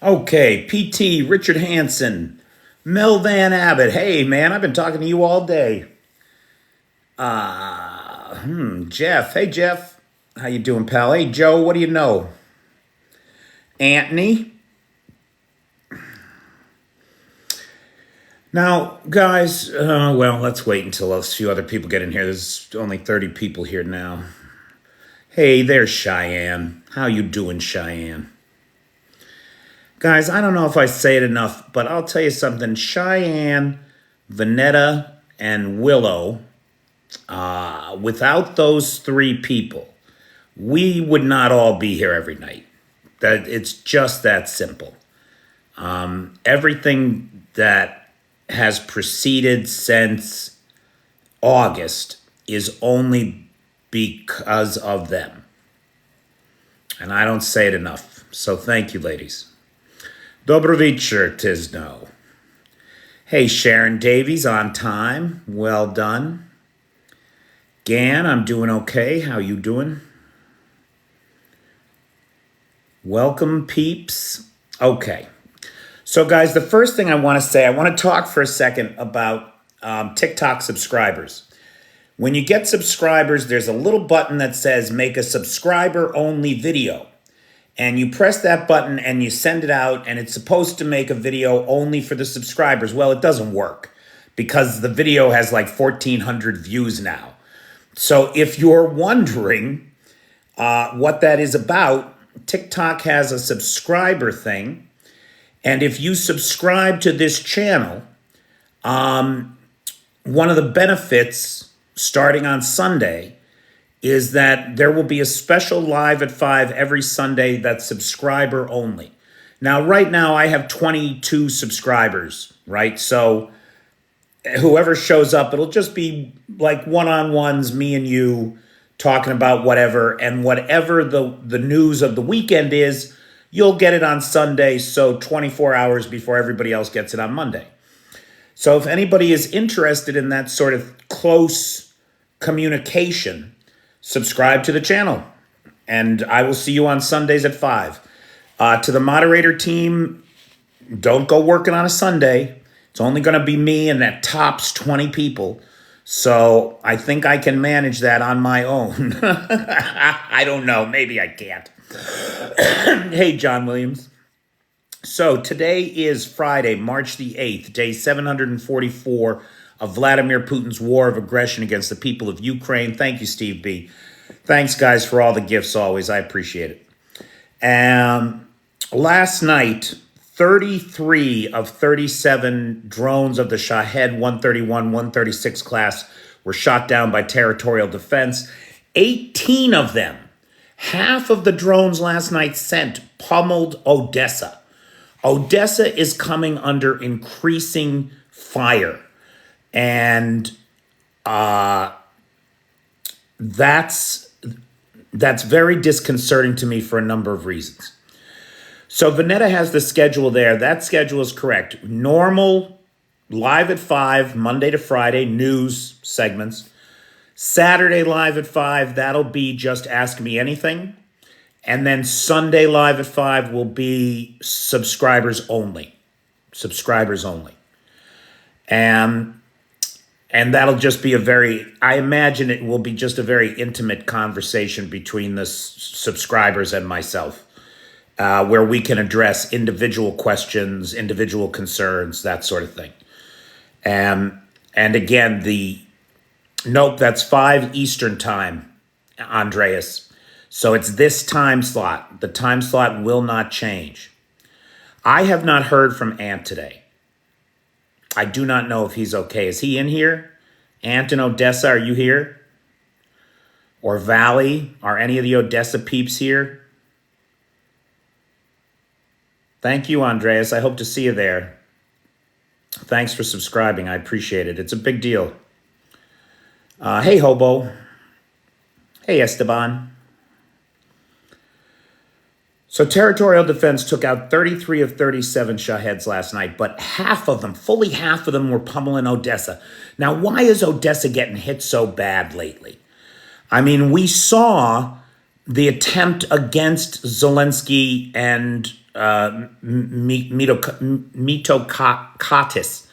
Okay, PT, Richard Hansen, Mel Van Abbott. Hey, man, I've been talking to you all day. Jeff. Hey, Jeff. How you doing, pal? Hey, Joe, what do you know? Anthony. Now, guys, well, let's wait until a few other people get in here. There's only 30 people here now. Hey, there's Cheyenne. How you doing, Cheyenne? Guys, I don't know if I say it enough, but I'll tell you something. Cheyenne, Vanetta, and Willow, without those three people, we would not all be here every night. That it's just that simple. Everything that has proceeded since August is only because of them. And I don't say it enough. So thank you, ladies. Dobro večer, Tisno. Hey, Sharon Davies, on time. Well done. Gan, I'm doing okay. How you doing? Welcome, peeps. Okay. So, guys, the first thing I want to say, I want to talk for a second about TikTok subscribers. When you get subscribers, there's a little button that says make a subscriber-only video. And you press that button and you send it out, and it's supposed to make a video only for the subscribers. Well, it doesn't work because the video has like 1,400 views now. So if you're wondering what that is about, TikTok has a subscriber thing. And if you subscribe to this channel, one of the benefits starting on Sunday is that there will be a special live at 5 every Sunday that's subscriber only. Now, right now, I have 22 subscribers, right? So whoever shows up, it'll just be like one-on-ones, me and you, talking about whatever. And whatever the news of the weekend is, you'll get it on Sunday, so 24 hours before everybody else gets it on Monday. So if anybody is interested in that sort of close communication, subscribe to the channel, and I will see you on Sundays at 5. To the moderator team, don't go working on a Sunday. It's only going to be me and that tops 20 people. So I think I can manage that on my own. I don't know. Maybe I can't. Hey, John Williams. So today is Friday, March the 8th, day 744 of Vladimir Putin's war of aggression against the people of Ukraine. Thank you, Steve B. Thanks, guys, for all the gifts always. I appreciate it. Last night, 33 of 37 drones of the Shahed 131, 136 class were shot down by territorial defense. 18 of them, half of the drones last night sent, pummeled Odessa. Odessa is coming under increasing fire. And that's very disconcerting to me for a number of reasons. So Vanetta has the schedule there. That schedule is correct. Normal, live at 5, Monday to Friday, news segments. Saturday live at 5, that'll be just Ask Me Anything. And then Sunday live at 5 will be subscribers only. Subscribers only. And that'll just be I imagine it will be just a very intimate conversation between the subscribers and myself, where we can address individual questions, individual concerns, that sort of thing. And again, nope, that's 5 Eastern time, Andreas. So it's this time slot. The time slot will not change. I have not heard from Ant today. I do not know if he's okay. Is he in here? Ant in Odessa, are you here? Or Valley? Are any of the Odessa peeps here? Thank you, Andreas. I hope to see you there. Thanks for subscribing. I appreciate it. It's a big deal. Hey, Hobo. Hey, Esteban. So territorial defense took out 33 of 37 Shaheds last night, but fully half of them were pummeling Odessa. Now, why is Odessa getting hit so bad lately? I mean, we saw the attempt against Zelensky and Mitsotakis,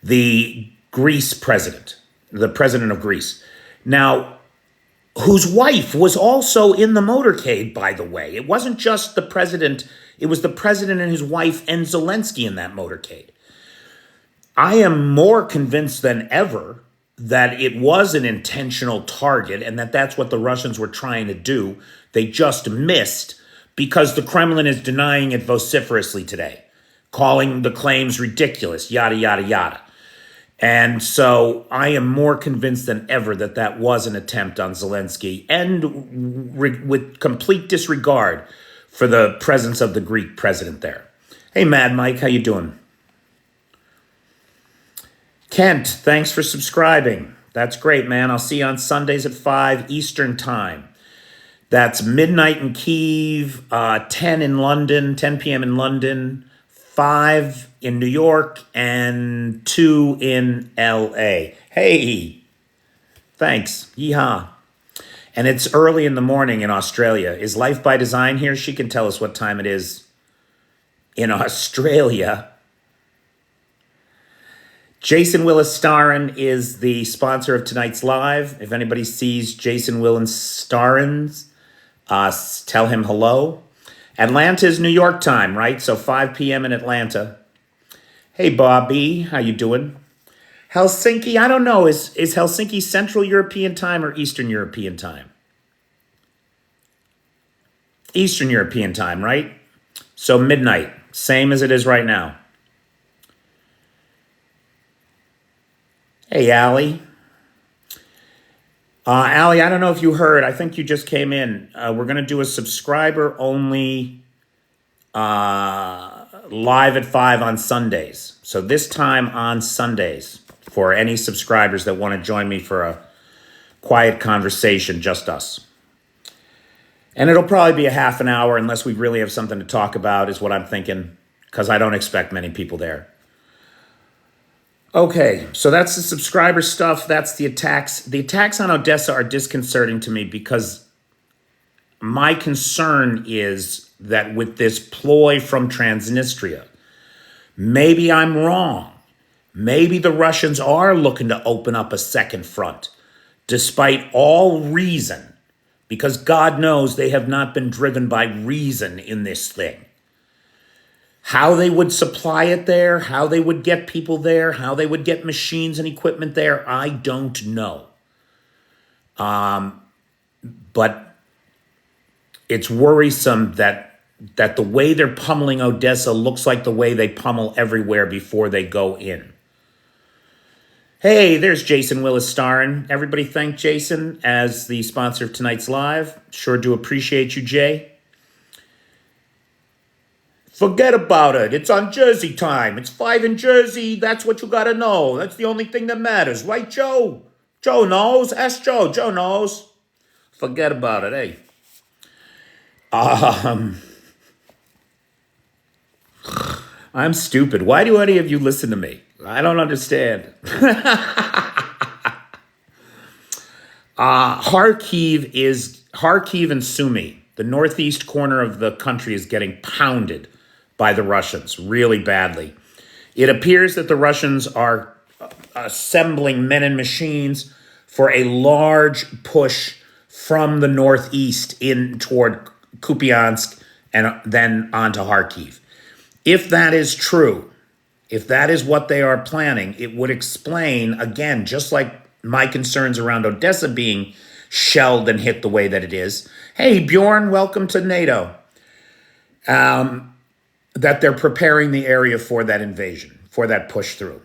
the Greece president, the president of Greece. Now, whose wife was also in the motorcade, by the way. It wasn't just the president, it was the president and his wife and Zelensky in that motorcade. I am more convinced than ever that it was an intentional target and that that's what the Russians were trying to do. They just missed because the Kremlin is denying it vociferously today, calling the claims ridiculous, yada, yada, yada. And so I am more convinced than ever that that was an attempt on Zelensky and with complete disregard for the presence of the Greek president there. Hey, Mad Mike, how you doing? Kent, thanks for subscribing. That's great, man. I'll see you on Sundays at 5 Eastern Time. That's midnight in Kyiv, 10 in London, 10 p.m. in London, 5 in New York, and 2 in L.A. Hey, thanks. Yeehaw. And it's early in the morning in Australia. Is Life by Design here? She can tell us what time it is in Australia. Jason Willis Starrin is the sponsor of tonight's live. If anybody sees Jason Willis Starrin, tell him hello. Atlanta is New York time, right? So 5 p.m. in Atlanta. Hey, Bobby, how you doing? Helsinki, I don't know. Is Helsinki Central European time or Eastern European time? Eastern European time, right? So midnight, same as it is right now. Hey, Allie. Allie, I don't know if you heard. I think you just came in. We're going to do a subscriber-only live at 5 on Sundays. So this time on Sundays for any subscribers that want to join me for a quiet conversation, just us. And it'll probably be a half an hour unless we really have something to talk about is what I'm thinking, because I don't expect many people there. Okay, so that's the subscriber stuff. That's the attacks. The attacks on Odessa are disconcerting to me because my concern is that with this ploy from Transnistria, maybe I'm wrong. Maybe the Russians are looking to open up a second front, despite all reason, because God knows they have not been driven by reason in this thing. How they would supply it there, how they would get people there, how they would get machines and equipment there, I don't know. But it's worrisome that the way they're pummeling Odessa looks like the way they pummel everywhere before they go in. Hey, there's Jason Willis Starrin. Everybody thank Jason as the sponsor of tonight's live. Sure do appreciate you, Jay. Forget about it. It's on Jersey time. It's 5 in Jersey. That's what you got to know. That's the only thing that matters. Right, Joe? Joe knows. Ask Joe. Joe knows. Forget about it, hey. I'm stupid. Why do any of you listen to me? I don't understand. Kharkiv and Sumy, the northeast corner of the country, is getting pounded by the Russians really badly. It appears that the Russians are assembling men and machines for a large push from the northeast in toward Kupiansk and then on to Kharkiv. If that is true, if that is what they are planning, it would explain, again, just like my concerns around Odessa being shelled and hit the way that it is. Hey, Bjorn, welcome to NATO. That they're preparing the area for that invasion, for that push through.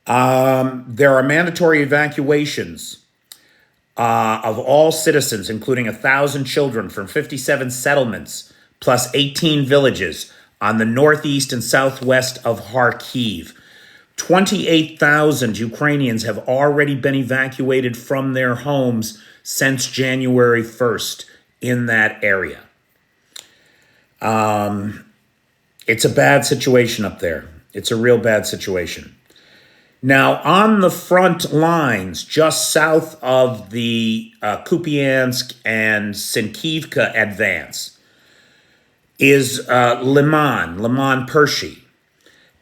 There are mandatory evacuations of all citizens, including 1,000 children from 57 settlements, plus 18 villages on the northeast and southwest of Kharkiv. 28,000 Ukrainians have already been evacuated from their homes since January 1st in that area. It's a bad situation up there. It's a real bad situation. Now, on the front lines, just south of the Kupiansk and Sinkivka advance, is Liman Pershi.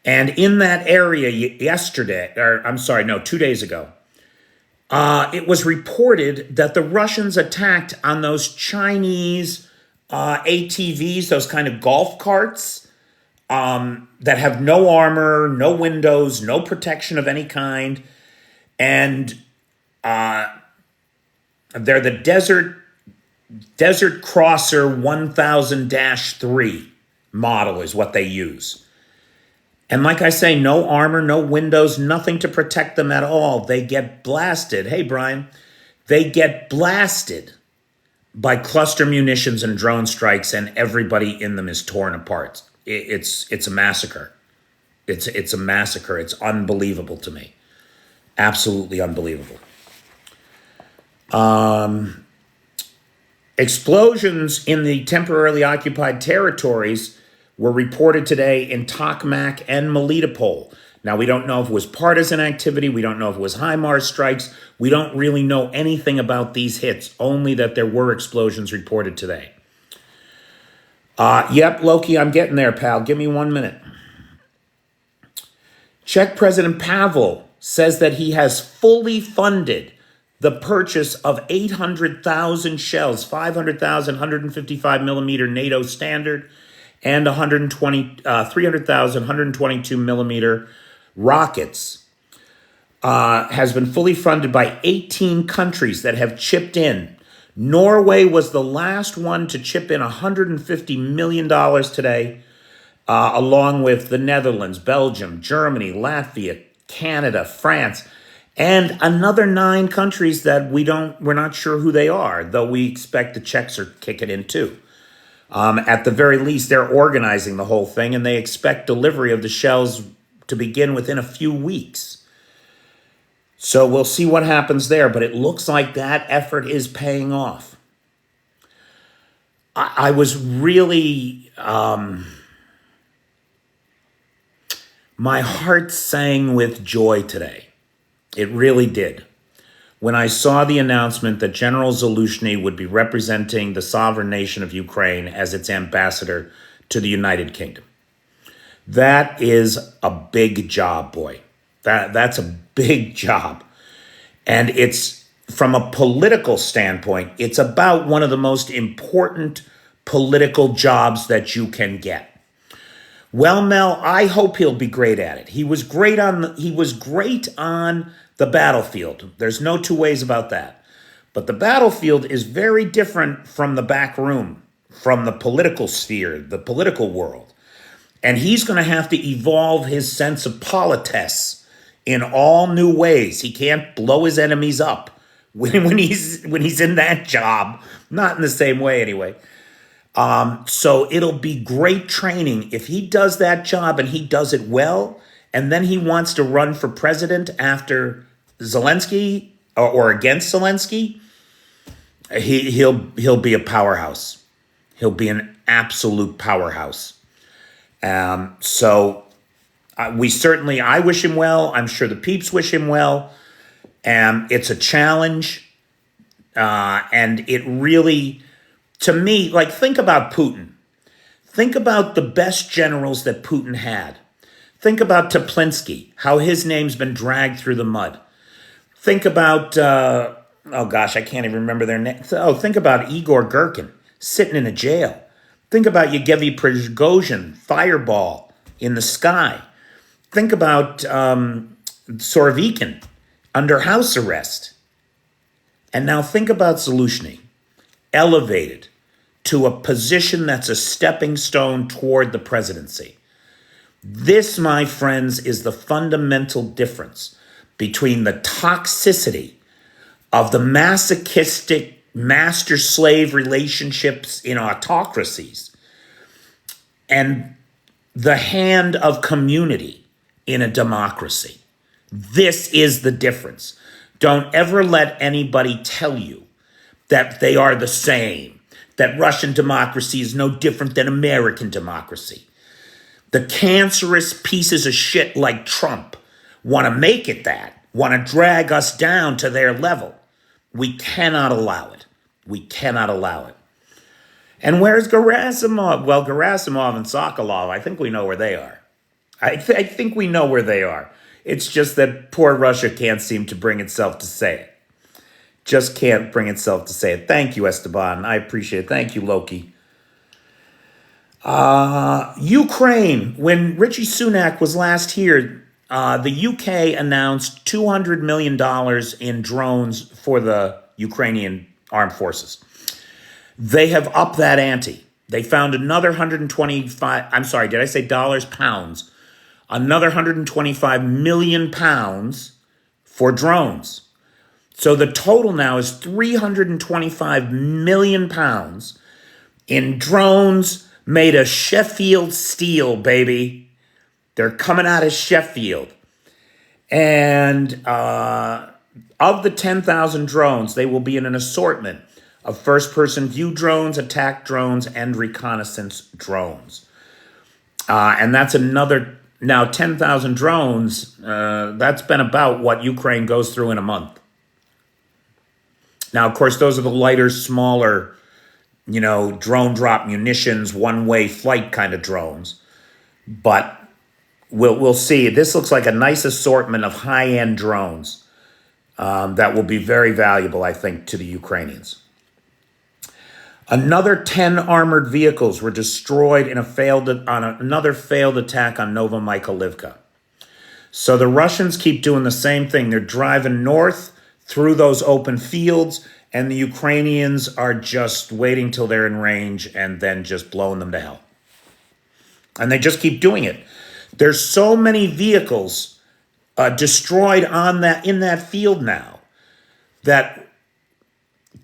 And in that area yesterday, or I'm sorry, no, 2 days ago, it was reported that the Russians attacked on those Chinese ATVs, those kind of golf carts that have no armor, no windows, no protection of any kind. And they're the Desert Crosser 1000-3 model is what they use. And like I say, no armor, no windows, nothing to protect them at all. They get blasted. Hey, Brian, they get blasted by cluster munitions and drone strikes, and everybody in them is torn apart. It's a massacre. It's a massacre. It's unbelievable to me. Absolutely unbelievable. Explosions in the temporarily occupied territories were reported today in Tokmak and Melitopol. Now, we don't know if it was partisan activity. We don't know if it was HIMARS strikes. We don't really know anything about these hits, only that there were explosions reported today. Yep, Loki, I'm getting there, pal. Give me 1 minute. Czech President Pavel says that he has fully funded the purchase of 800,000 shells, 500,000, 155 millimeter NATO standard, and 300,000, 122 millimeter rockets, has been fully funded by 18 countries that have chipped in. Norway was the last one to chip in $150 million today, along with the Netherlands, Belgium, Germany, Latvia, Canada, France, and another 9 countries that we're not sure who they are, though we expect the Czechs are kicking in too. At the very least, they're organizing the whole thing, and they expect delivery of the shells to begin within a few weeks. So we'll see what happens there, but it looks like that effort is paying off. I was really, my heart sang with joy today. It really did. When I saw the announcement that General Zaluzhny would be representing the sovereign nation of Ukraine as its ambassador to the United Kingdom. That is a big job, boy. That's a big job. And it's, from a political standpoint, it's about one of the most important political jobs that you can get. Well, Mel, I hope he'll be great at it. He was great on the battlefield. There's no two ways about that. But the battlefield is very different from the back room, from the political sphere, the political world. And he's going to have to evolve his sense of politesse in all new ways. He can't blow his enemies up when he's in that job. Not in the same way, anyway. So it'll be great training. If he does that job and he does it well, and then he wants to run for president after Zelensky or against Zelensky, he'll be a powerhouse. He'll be an absolute powerhouse. I wish him well. I'm sure the peeps wish him well. It's a challenge. And it really, to me, like, think about Putin. Think about the best generals that Putin had. Think about Teplinsky, how his name's been dragged through the mud. Think about, I can't even remember their name. Think about Igor Girkin sitting in a jail. Think about Yevgeny Prigozhin, fireball in the sky. Think about Sorovikin under house arrest. And now think about Zaluzhny, elevated to a position that's a stepping stone toward the presidency. This, my friends, is the fundamental difference between the toxicity of the masochistic master-slave relationships in autocracies and the hand of community in a democracy. This is the difference. Don't ever let anybody tell you that they are the same, that Russian democracy is no different than American democracy. The cancerous pieces of shit like Trump want to make it that, want to drag us down to their level. We cannot allow it. We cannot allow it. And where's Gerasimov? Well, Gerasimov and Sokolov, I think we know where they are. I think we know where they are. It's just that poor Russia can't seem to bring itself to say it. Just can't bring itself to say it. Thank you, Esteban. I appreciate it. Thank you, Loki. Ukraine. When Richie Sunak was last here, the UK announced $200 million in drones for the Ukrainian armed forces. They have upped that ante. They found another 125, I'm sorry, did I say dollars, pounds? Another 125 million pounds for drones. So the total now is 325 million pounds in drones made of Sheffield steel, baby. They're coming out of Sheffield. And of the 10,000 drones, they will be in an assortment of first-person view drones, attack drones, and reconnaissance drones. And that's another, now 10,000 drones, that's been about what Ukraine goes through in a month. Now, of course, those are the lighter, smaller, drone drop munitions, one-way flight kind of drones. But we'll see. This looks like a nice assortment of high-end drones that will be very valuable, I think, to the Ukrainians. Another 10 armored vehicles were destroyed in another failed attack on Novomykolivka. So the Russians keep doing the same thing. They're driving north through those open fields, and the Ukrainians are just waiting till they're in range and then just blowing them to hell. And they just keep doing it. There's so many vehicles destroyed in that field now that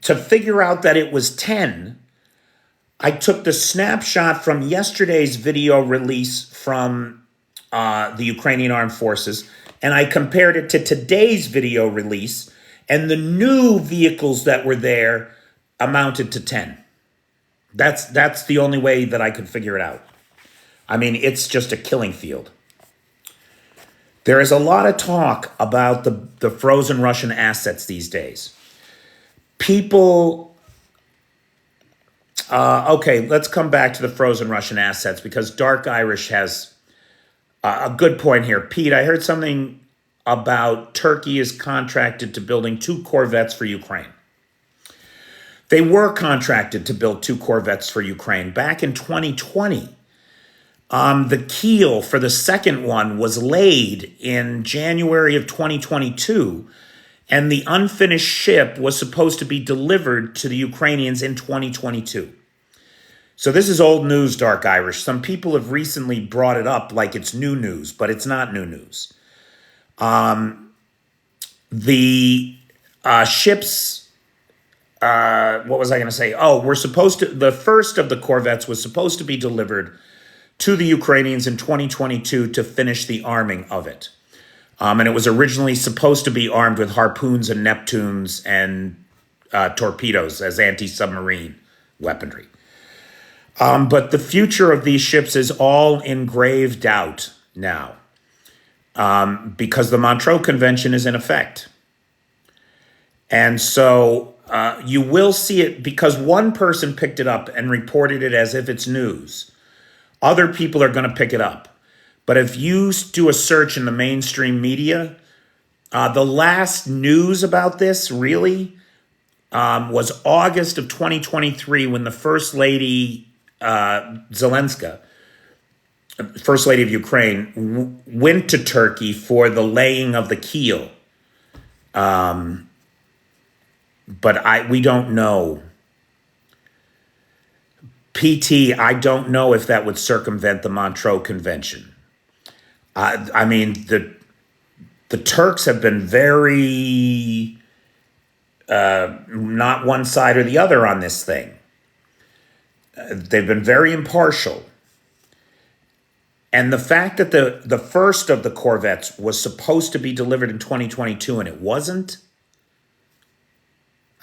to figure out that it was 10, I took the snapshot from yesterday's video release from the Ukrainian Armed Forces, and I compared it to today's video release, and the new vehicles that were there amounted to 10. That's the only way that I could figure it out. I mean, it's just a killing field. There is a lot of talk about the frozen Russian assets these days. People, okay, let's come back to the frozen Russian assets because Dark Irish has a good point here. Pete, I heard something about Turkey is contracted to building 2 corvettes for Ukraine. They were contracted to build 2 corvettes for Ukraine back in 2020. The keel for the second one was laid in January of 2022, and the unfinished ship was supposed to be delivered to the Ukrainians in 2022. So this is old news, Dark Irish. Some people have recently brought it up like it's new news, but it's not new news. The ships, what was I going to say? Oh, the first of the corvettes was supposed to be delivered to the Ukrainians in 2022 to finish the arming of it. And it was originally supposed to be armed with harpoons and Neptunes and torpedoes as anti-submarine weaponry. But the future of these ships is all in grave doubt now because the Montreux Convention is in effect. And so you will see it because one person picked it up and reported it as if it's news. Other people are going to pick it up. But if you do a search in the mainstream media, the last news about this really was August of 2023 when the First Lady Zelenska, First Lady of Ukraine, went to Turkey for the laying of the keel. But we don't know. PT, I don't know if that would circumvent the Montreux Convention. I mean, the Turks have been very not one side or the other on this thing. They've been very impartial. And the fact that the first of the corvettes was supposed to be delivered in 2022 and it wasn't,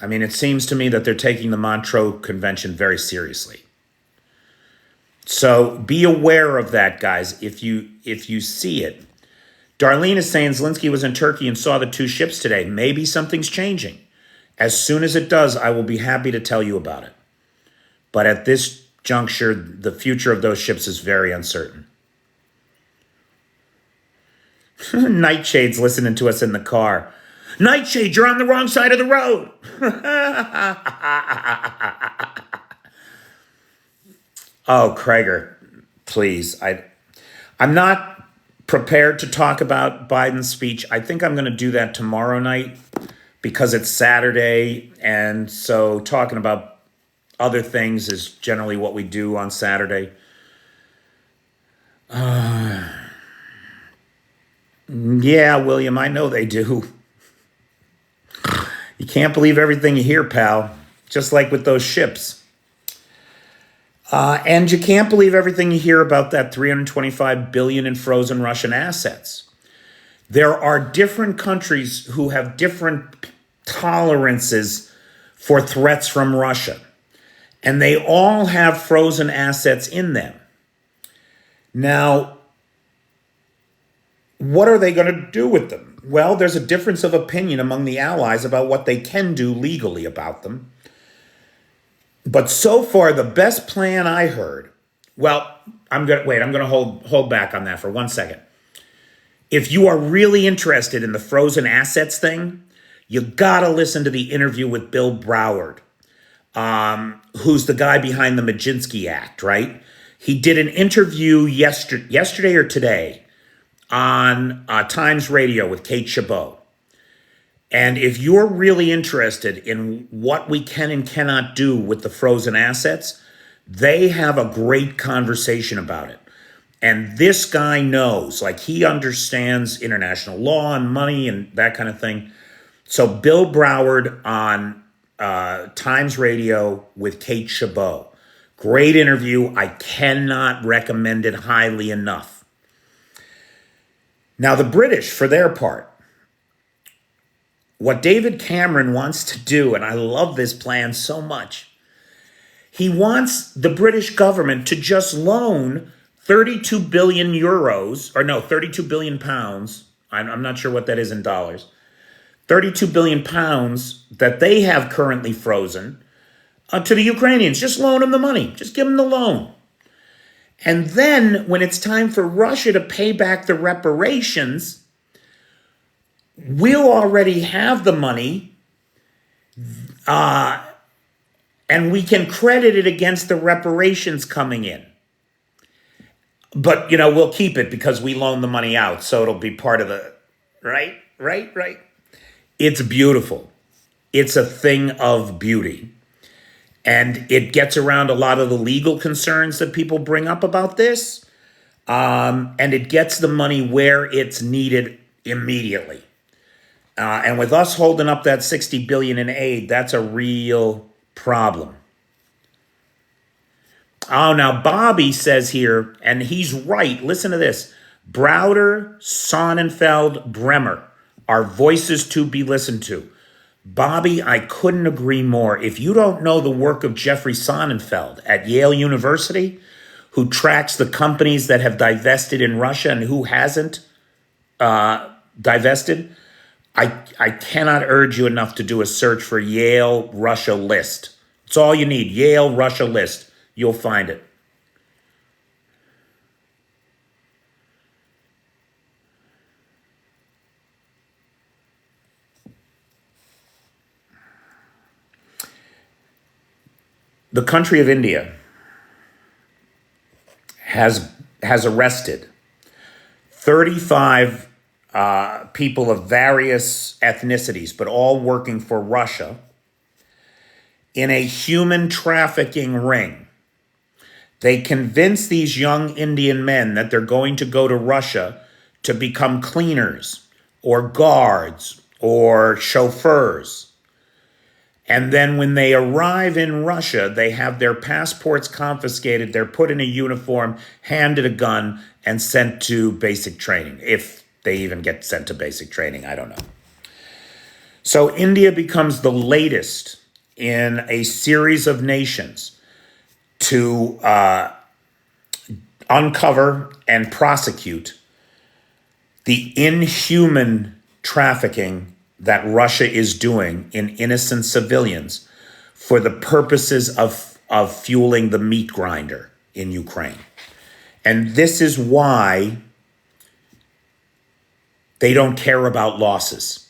I mean, it seems to me that they're taking the Montreux Convention very seriously. So be aware of that, guys, if you see it. Darlene is saying Zelensky was in Turkey and saw the 2 ships today. Maybe something's changing. As soon as it does, I will be happy to tell you about it. But at this juncture, the future of those ships is very uncertain. Nightshade's listening to us in the car. Nightshade, you're on the wrong side of the road. Oh, Krager, please. I'm not prepared to talk about Biden's speech. I think I'm going to do that tomorrow night because it's Saturday. And so talking about other things is generally what we do on Saturday. Yeah, William, I know they do. You can't believe everything you hear, pal. Just like with those ships. And you can't believe everything you hear about that $325 billion in frozen Russian assets. There are different countries who have different tolerances for threats from Russia. And they all have frozen assets in them. Now, what are they going to do with them? Well, there's a difference of opinion among the allies about what they can do legally about them. But so far, the best plan I heard, well, I'm going to hold back on that for 1 second. If you are really interested in the frozen assets thing, you got to listen to the interview with Bill Broward, who's the guy behind the Majinsky Act, right? He did an interview yesterday or today on Times Radio with Kate Chabot. And if you're really interested in what we can and cannot do with the frozen assets, they have a great conversation about it. And this guy knows, like he understands international law and money and that kind of thing. So Bill Broward on Times Radio with Kate Chabot. Great interview. I cannot recommend it highly enough. Now, the British, for their part, what David Cameron wants to do, and I love this plan so much, he wants the British government to just loan 32 billion euros, or no, 32 billion pounds. I'm not sure what that is in dollars. 32 billion pounds that they have currently frozen to the Ukrainians. Just loan them the money. Just give them the loan. And then when it's time for Russia to pay back the reparations, we'll already have the money and we can credit it against the reparations coming in. But, we'll keep it because we loan the money out. So it'll be part of the, right. It's beautiful. It's a thing of beauty. And it gets around a lot of the legal concerns that people bring up about this. And it gets the money where it's needed immediately. And with us holding up that $60 billion in aid, that's a real problem. Oh, now Bobby says here, and he's right, listen to this. Browder, Sonnenfeld, Bremer are voices to be listened to. Bobby, I couldn't agree more. If you don't know the work of Jeffrey Sonnenfeld at Yale University, who tracks the companies that have divested in Russia and who hasn't divested, I cannot urge you enough to do a search for Yale Russia list. It's all you need, Yale Russia list. You'll find it. The country of India has arrested 35 people of various ethnicities, but all working for Russia, in a human trafficking ring. They convince these young Indian men that they're going to go to Russia to become cleaners or guards or chauffeurs. And then when they arrive in Russia, they have their passports confiscated. They're put in a uniform, handed a gun, and sent to basic training. If they even get sent to basic training, I don't know. So India becomes the latest in a series of nations to uncover and prosecute the inhuman trafficking that Russia is doing in innocent civilians for the purposes of of fueling the meat grinder in Ukraine. And this is why they don't care about losses.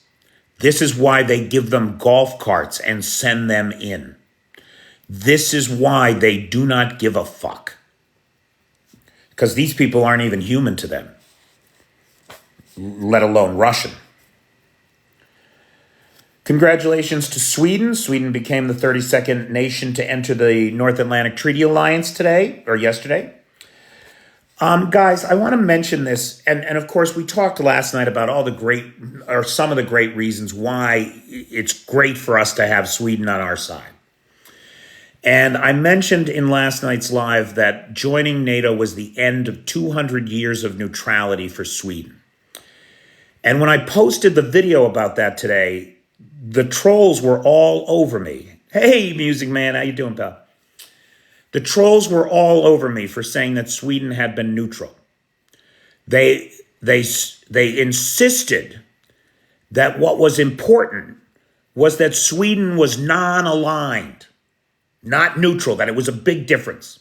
This is why they give them golf carts and send them in. This is why they do not give a fuck. Because these people aren't even human to them, let alone Russian. Congratulations to Sweden. Sweden became the 32nd nation to enter the North Atlantic Treaty Alliance today, or yesterday. Guys, I want to mention this, and of course we talked last night about all the great, or some of the great reasons why it's great for us to have Sweden on our side. And I mentioned in last night's live that joining NATO was the end of 200 years of neutrality for Sweden. And when I posted the video about that today, the trolls were all over me. Hey, Music Man, how you doing, pal? The trolls were all over me for saying that Sweden had been neutral. They insisted that what was important was that Sweden was non-aligned, not neutral, that it was a big difference.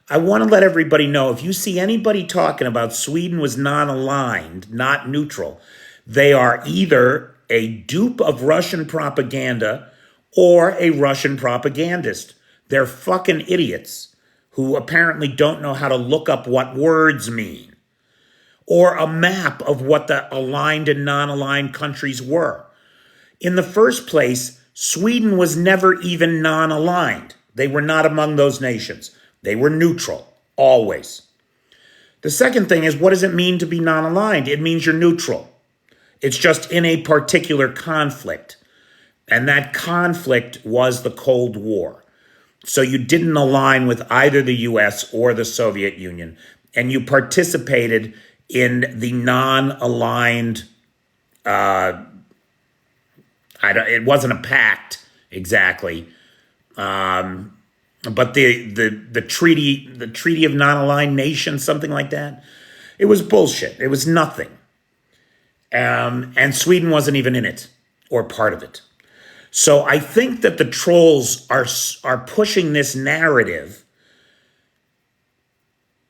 I want to let everybody know, if you see anybody talking about Sweden was non-aligned, not neutral, they are either a dupe of Russian propaganda or a Russian propagandist. They're fucking idiots who apparently don't know how to look up what words mean or a map of what the aligned and non-aligned countries were. In the first place, Sweden was never even non-aligned. They were not among those nations. They were neutral, always. The second thing is, what does it mean to be non-aligned? It means you're neutral. It's just in a particular conflict. And that conflict was the Cold War. So you didn't align with either the US or the Soviet Union, and you participated in the non-aligned, it wasn't a pact exactly, but the treaty of non-aligned nations, something like that. It was bullshit. It was nothing. And Sweden wasn't even in it or part of it. So I think that the trolls are pushing this narrative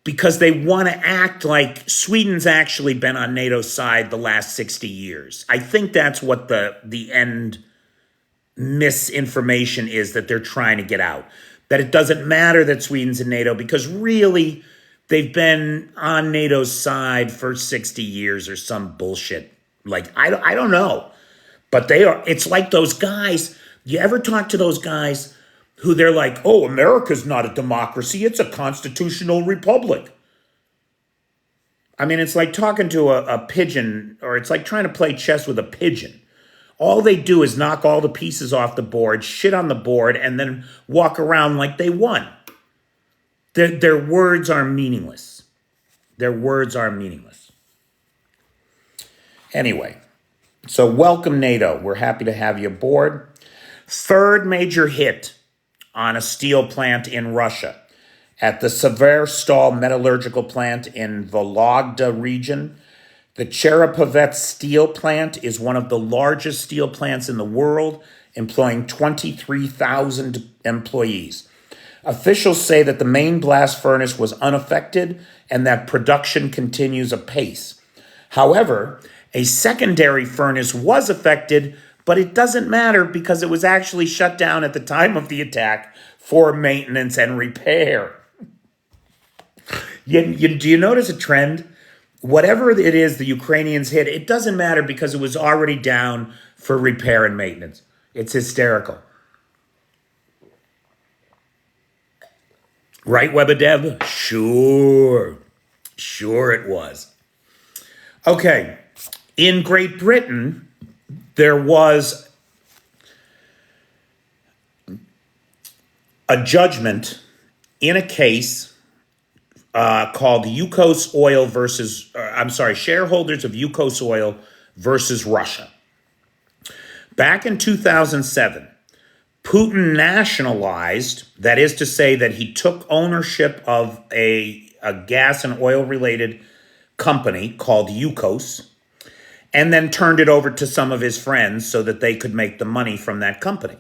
because they want to act like Sweden's actually been on NATO's side the last 60 years. I think that's what the end misinformation is that they're trying to get out. That it doesn't matter that Sweden's in NATO because really they've been on NATO's side for 60 years or some bullshit. Like, I don't know. But it's like those guys, you ever talk to those guys who they're like, oh, America's not a democracy, it's a constitutional republic. I mean, it's like talking to a pigeon, or it's like trying to play chess with a pigeon. All they do is knock all the pieces off the board, shit on the board, and then walk around like they won. Their words are meaningless. Their words are meaningless. Anyway. So welcome, NATO. We're happy to have you aboard. Third major hit on a steel plant in Russia. At the Severstal metallurgical plant in Vologda region, the Cherepavets steel plant is one of the largest steel plants in the world, employing 23,000 employees. Officials say that the main blast furnace was unaffected and that production continues apace. However, a secondary furnace was affected, but it doesn't matter because it was actually shut down at the time of the attack for maintenance and repair. Do you notice a trend? Whatever it is the Ukrainians hit, it doesn't matter because it was already down for repair and maintenance. It's hysterical. Right, Webadev? Sure it was. Okay. In Great Britain, there was a judgment in a case called Yukos Oil shareholders of Yukos Oil versus Russia. Back in 2007, Putin nationalized, that is to say that he took ownership of a gas and oil related company called Yukos, and then turned it over to some of his friends so that they could make the money from that company.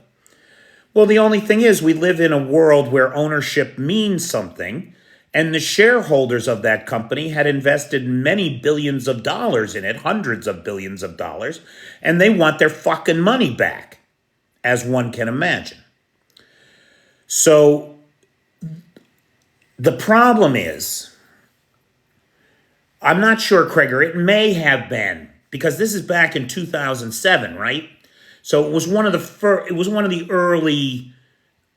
Well, the only thing is, we live in a world where ownership means something, and the shareholders of that company had invested many billions of dollars in it, hundreds of billions of dollars, and they want their fucking money back, as one can imagine. So the problem is, I'm not sure, Krager, it may have been, because this is back in 2007, right? So it was one of the early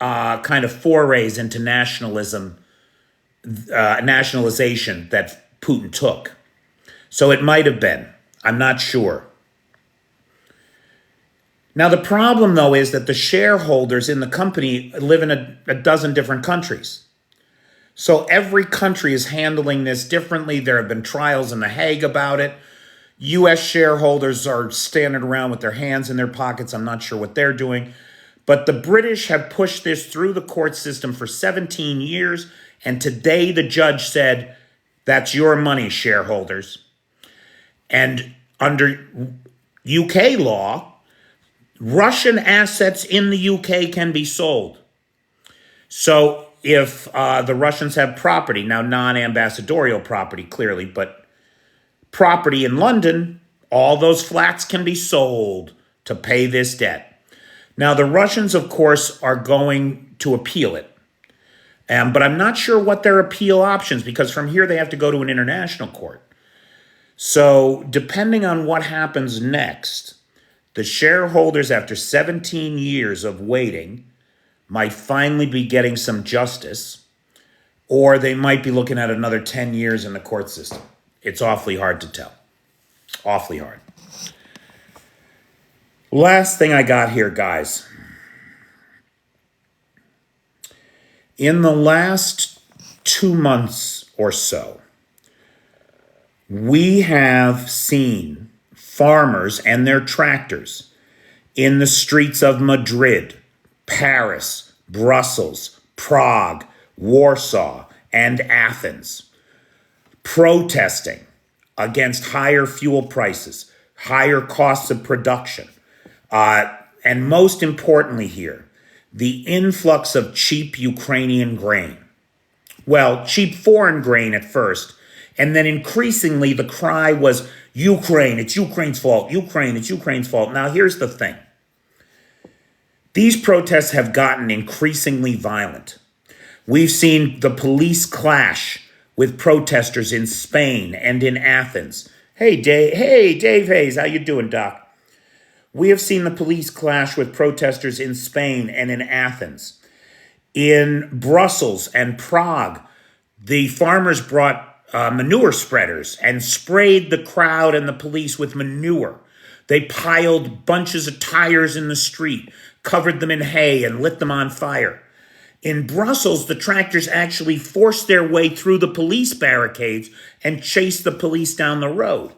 kind of forays into nationalism, nationalization that Putin took. So it might have been. I'm not sure. Now, the problem, though, is that the shareholders in the company live in a dozen different countries. So every country is handling this differently. There have been trials in The Hague about it. U.S. shareholders are standing around with their hands in their pockets. I'm not sure what they're doing. But the British have pushed this through the court system for 17 years. And today the judge said, that's your money, shareholders. And under UK law, Russian assets in the UK can be sold. So if the Russians have property, now non-ambassadorial property clearly, but property in London, all those flats can be sold to pay this debt. Now the Russians, of course, are going to appeal it. But I'm not sure what their appeal options, because from here they have to go to an international court. So depending on what happens next, the shareholders, after 17 years of waiting, might finally be getting some justice, or they might be looking at another 10 years in the court system. It's awfully hard to tell. Awfully hard. Last thing I got here, guys. In the last 2 months or so, we have seen farmers and their tractors in the streets of Madrid, Paris, Brussels, Prague, Warsaw, and Athens, protesting against higher fuel prices, higher costs of production, and most importantly here, the influx of cheap Ukrainian grain. Well, cheap foreign grain at first, and then increasingly the cry was, Ukraine, it's Ukraine's fault, Ukraine, it's Ukraine's fault. Now here's the thing. These protests have gotten increasingly violent. We've seen the police clash with protesters in Spain and in Athens. Hey, Dave Hayes, how you doing, Doc? We have seen the police clash with protesters in Spain and in Athens. In Brussels and Prague, the farmers brought manure spreaders and sprayed the crowd and the police with manure. They piled bunches of tires in the street, covered them in hay, and lit them on fire. In Brussels, the tractors actually forced their way through the police barricades and chased the police down the road.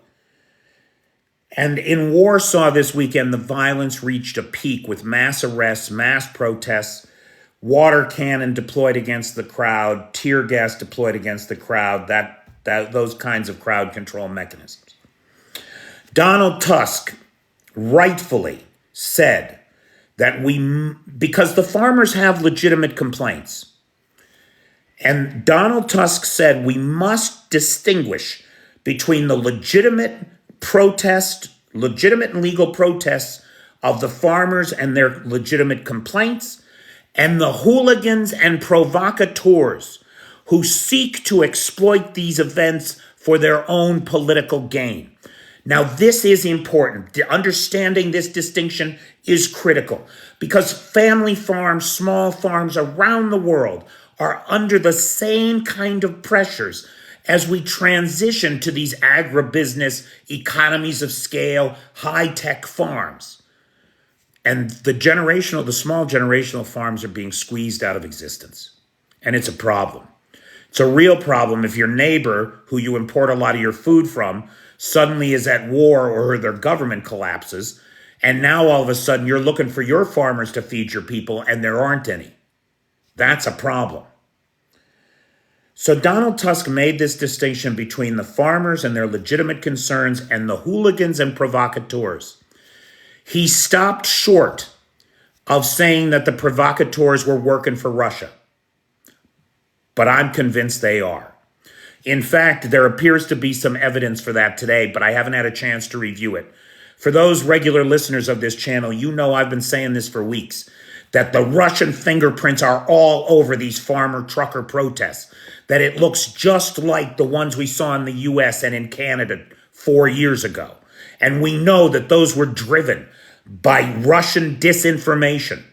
And in Warsaw this weekend, the violence reached a peak with mass arrests, mass protests, water cannon deployed against the crowd, tear gas deployed against the crowd, those kinds of crowd control mechanisms. Donald Tusk rightfully said that because the farmers have legitimate complaints, and Donald Tusk said we must distinguish between the legitimate and legal protests of the farmers and their legitimate complaints, and the hooligans and provocateurs who seek to exploit these events for their own political gain. Now, this is important. Understanding this distinction is critical because family farms, small farms around the world are under the same kind of pressures as we transition to these agribusiness economies of scale, high-tech farms. And the small generational farms are being squeezed out of existence. And it's a problem. It's a real problem if your neighbor, who you import a lot of your food from, suddenly is at war or their government collapses, and now all of a sudden you're looking for your farmers to feed your people and there aren't any. That's a problem. So Donald Tusk made this distinction between the farmers and their legitimate concerns and the hooligans and provocateurs. He stopped short of saying that the provocateurs were working for Russia. But I'm convinced they are. In fact, there appears to be some evidence for that today, but I haven't had a chance to review it. For those regular listeners of this channel, you know I've been saying this for weeks, that the Russian fingerprints are all over these farmer trucker protests, that it looks just like the ones we saw in the US and in Canada 4 years ago. And we know that those were driven by Russian disinformation.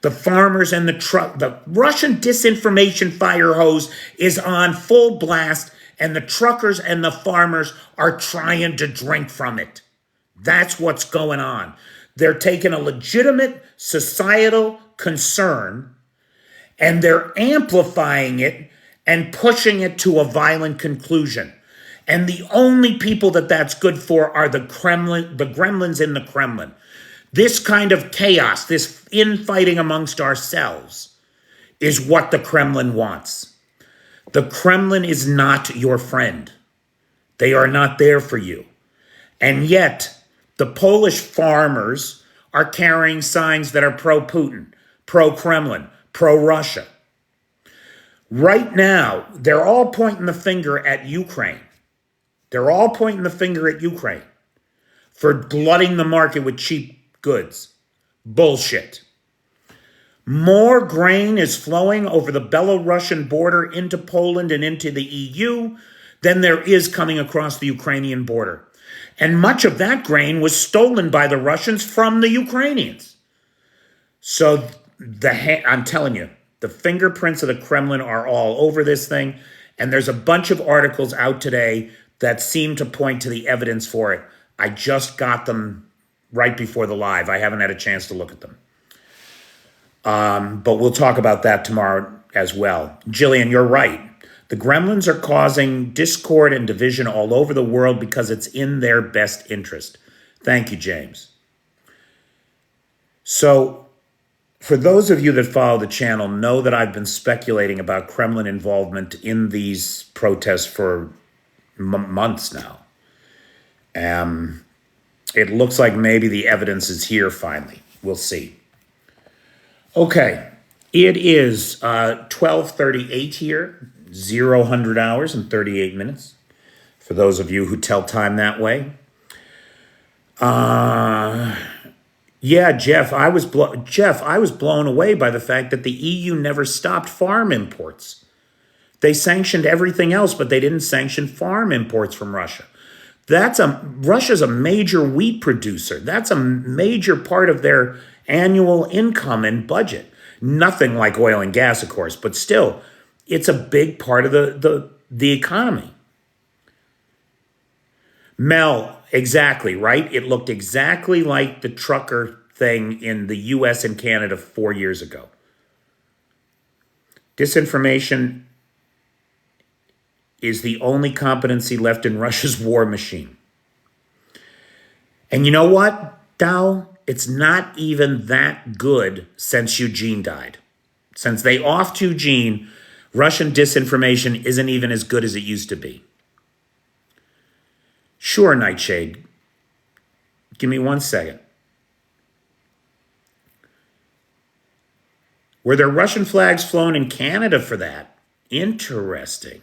The farmers and the Russian disinformation fire hose is on full blast, and the truckers and the farmers are trying to drink from it. That's what's going on. They're taking a legitimate societal concern and they're amplifying it and pushing it to a violent conclusion. And the only people that that's good for are the Kremlin, the gremlins in the Kremlin. This kind of chaos, this infighting amongst ourselves, is what the Kremlin wants. The Kremlin is not your friend. They are not there for you. And yet, the Polish farmers are carrying signs that are pro-Putin, pro-Kremlin, pro-Russia. Right now, they're all pointing the finger at Ukraine. They're all pointing the finger at Ukraine for glutting the market with cheap goods. Bullshit. More grain is flowing over the Belarusian border into Poland and into the EU than there is coming across the Ukrainian border. And much of that grain was stolen by the Russians from the Ukrainians. So I'm telling you, the fingerprints of the Kremlin are all over this thing. And there's a bunch of articles out today that seem to point to the evidence for it. I just got them right before the live. I haven't had a chance to look at them. But we'll talk about that tomorrow as well. Jillian, you're right. The gremlins are causing discord and division all over the world because it's in their best interest. Thank you, James. So, for those of you that follow the channel, know that I've been speculating about Kremlin involvement in these protests for months now. It looks like maybe the evidence is here finally. We'll see. Okay, it is 12:38 here, 00 hours and 38 minutes. For those of you who tell time that way. Yeah, Jeff, I was blown away by the fact that the EU never stopped farm imports. They sanctioned everything else, but they didn't sanction farm imports from Russia. Russia's a major wheat producer. That's a major part of their annual income and budget. Nothing like oil and gas, of course, but still, it's a big part of the economy. Mel, exactly, right? It looked exactly like the trucker thing in the US and Canada 4 years ago. Disinformation is the only competency left in Russia's war machine. And you know what, Dow? It's not even that good since Eugene died. Since they offed Eugene, Russian disinformation isn't even as good as it used to be. Sure, Nightshade. Give me 1 second. Were there Russian flags flown in Canada for that? Interesting.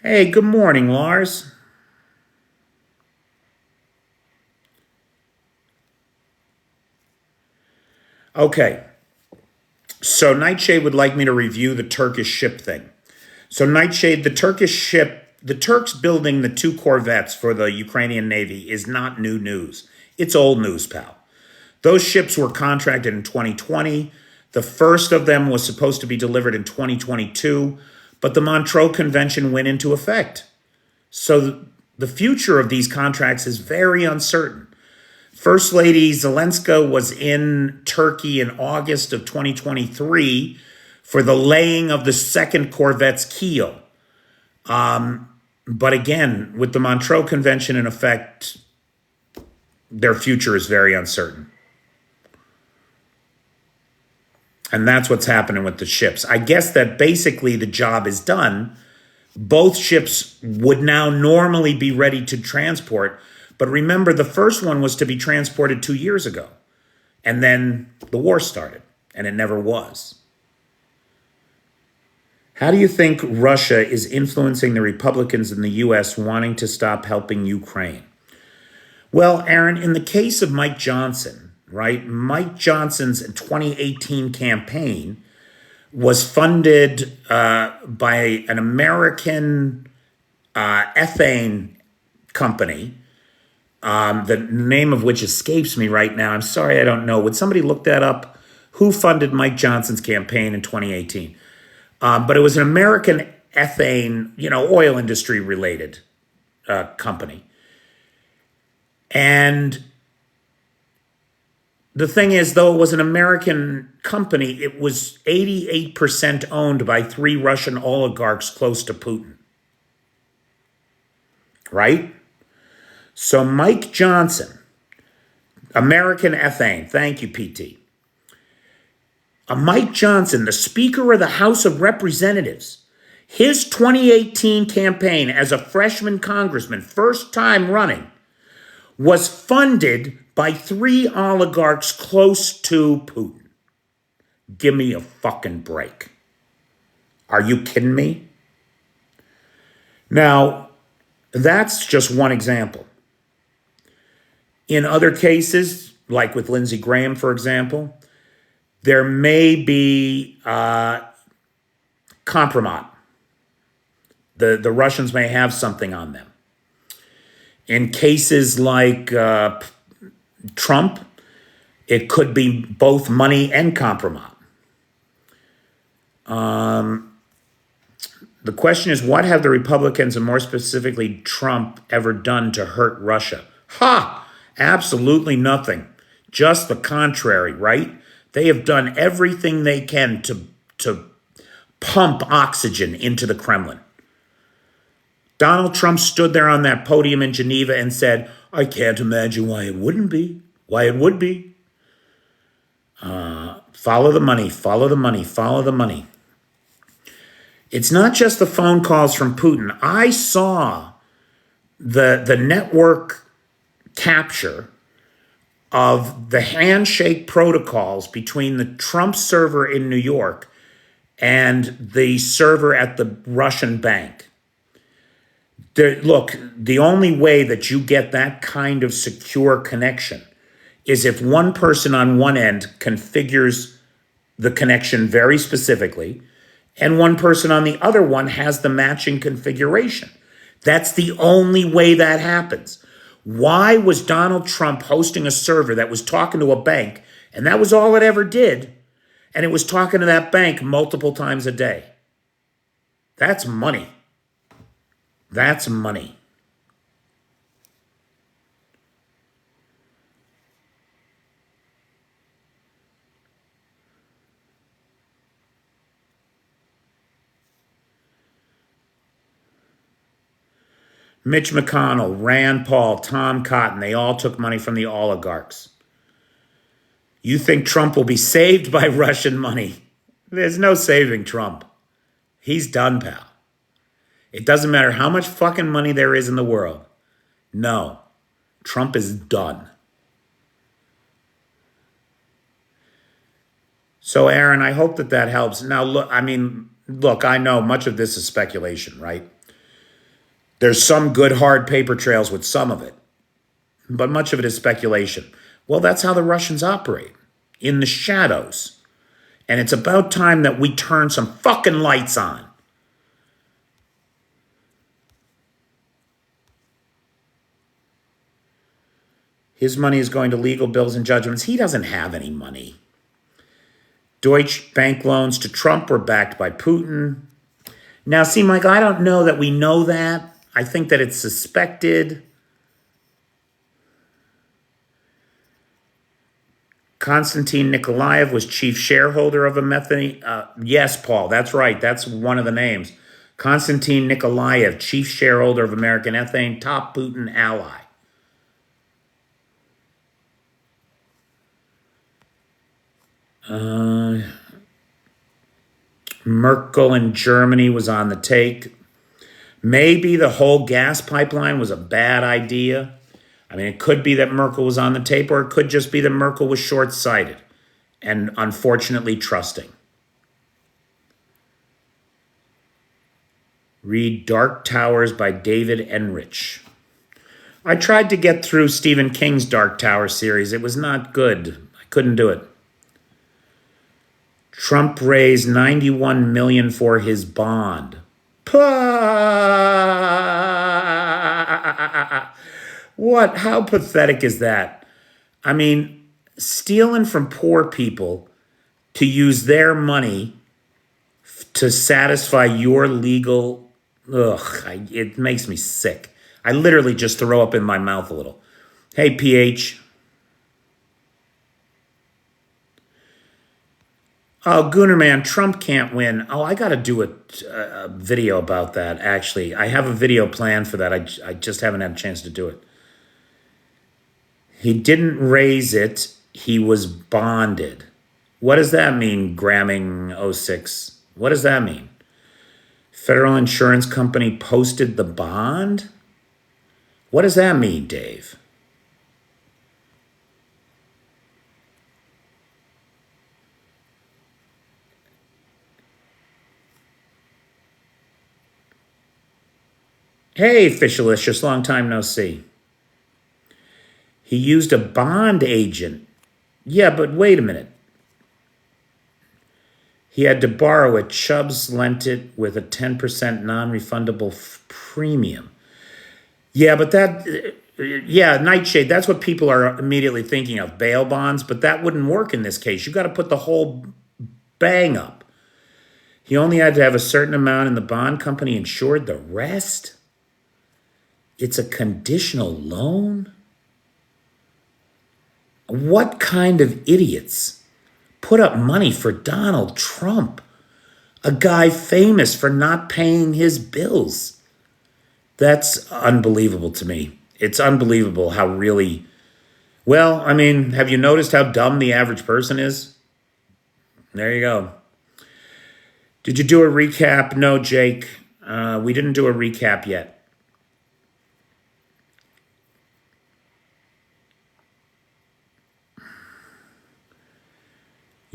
Hey, good morning, Lars. Okay. So Nightshade would like me to review the Turkish ship thing. So Nightshade, the Turkish ship, the Turks building the 2 corvettes for the Ukrainian Navy is not new news. It's old news, pal. Those ships were contracted in 2020. The first of them was supposed to be delivered in 2022, but the Montreux Convention went into effect. So the future of these contracts is very uncertain. First Lady Zelenska was in Turkey in August of 2023 for the laying of the second corvette's keel. But again, with the Montreux Convention in effect, their future is very uncertain. And that's what's happening with the ships. I guess that basically the job is done. Both ships would now normally be ready to transport. But remember, the first one was to be transported 2 years ago. And then the war started, and it never was. How do you think Russia is influencing the Republicans in the U.S. wanting to stop helping Ukraine? Well, Aaron, in the case of Mike Johnson, right, Mike Johnson's 2018 campaign was funded by an American ethane company, the name of which escapes me right now. I'm sorry, I don't know. Would somebody look that up? Who funded Mike Johnson's campaign in 2018? But it was an American ethane, oil industry related company. And the thing is, though it was an American company, it was 88% owned by 3 Russian oligarchs close to Putin. Right? So Mike Johnson, American ethane, thank you, PT. Mike Johnson, the Speaker of the House of Representatives, his 2018 campaign as a freshman congressman, first time running, was funded by 3 oligarchs close to Putin. Give me a fucking break. Are you kidding me? Now, that's just one example. In other cases, like with Lindsey Graham, for example, there may be compromise. The Russians may have something on them. In cases like Trump, it could be both money and compromise. The question is, what have the Republicans, and more specifically Trump, ever done to hurt Russia? Ha! Absolutely nothing. Just the contrary, right? They have done everything they can to pump oxygen into the Kremlin. Donald Trump stood there on that podium in Geneva and said, I can't imagine why it wouldn't be, why it would be. Follow the money, follow the money, follow the money. It's not just the phone calls from Putin. I saw the network capture of the handshake protocols between the Trump server in New York and the server at the Russian bank. Look, the only way that you get that kind of secure connection is if one person on one end configures the connection very specifically, and one person on the other one has the matching configuration. That's the only way that happens. Why was Donald Trump hosting a server that was talking to a bank, and that was all it ever did, and it was talking to that bank multiple times a day? That's money. That's money. Mitch McConnell, Rand Paul, Tom Cotton, they all took money from the oligarchs. You think Trump will be saved by Russian money? There's no saving Trump. He's done, pal. It doesn't matter how much fucking money there is in the world. No, Trump is done. So, Aaron, I hope that helps. Now, look, I know much of this is speculation, right? There's some good hard paper trails with some of it, but much of it is speculation. Well, that's how the Russians operate, in the shadows. And it's about time that we turn some fucking lights on. His money is going to legal bills and judgments. He doesn't have any money. Deutsche Bank loans to Trump were backed by Putin. Now, see, Mike, I don't know that we know that. I think that it's suspected. Konstantin Nikolaev was chief shareholder of a methane. Yes, Paul, that's right. That's one of the names. Konstantin Nikolaev, chief shareholder of American Ethane, top Putin ally. Merkel in Germany was on the take. Maybe the whole gas pipeline was a bad idea. I mean, it could be that Merkel was on the tape, or it could just be that Merkel was short-sighted and unfortunately trusting. Read Dark Towers by David Enrich. I tried to get through Stephen King's Dark Tower series. It was not good. I couldn't do it. Trump raised $91 million for his bond. What? How pathetic is that? I mean, stealing from poor people to use their money to satisfy your legal... it makes me sick. I literally just throw up in my mouth a little. Hey, PH. Oh, Goonerman, Trump can't win. Oh, I got to do a video about that, actually. I have a video planned for that. I just haven't had a chance to do it. He didn't raise it. He was bonded. What does that mean, Gramming06? What does that mean? Federal insurance company posted the bond? What does that mean, Dave? Hey, Fishalicious, long time no see. He used a bond agent. Yeah, but wait a minute. He had to borrow it. Chubbs lent it with a 10% non-refundable premium. Yeah, but Nightshade, that's what people are immediately thinking of, bail bonds, but that wouldn't work in this case. You got to put the whole bang up. He only had to have a certain amount and the bond company insured the rest? It's a conditional loan? What kind of idiots put up money for Donald Trump, a guy famous for not paying his bills? That's unbelievable to me. It's unbelievable how really... Well, I mean, have you noticed how dumb the average person is? There you go. Did you do a recap? No, Jake. We didn't do a recap yet.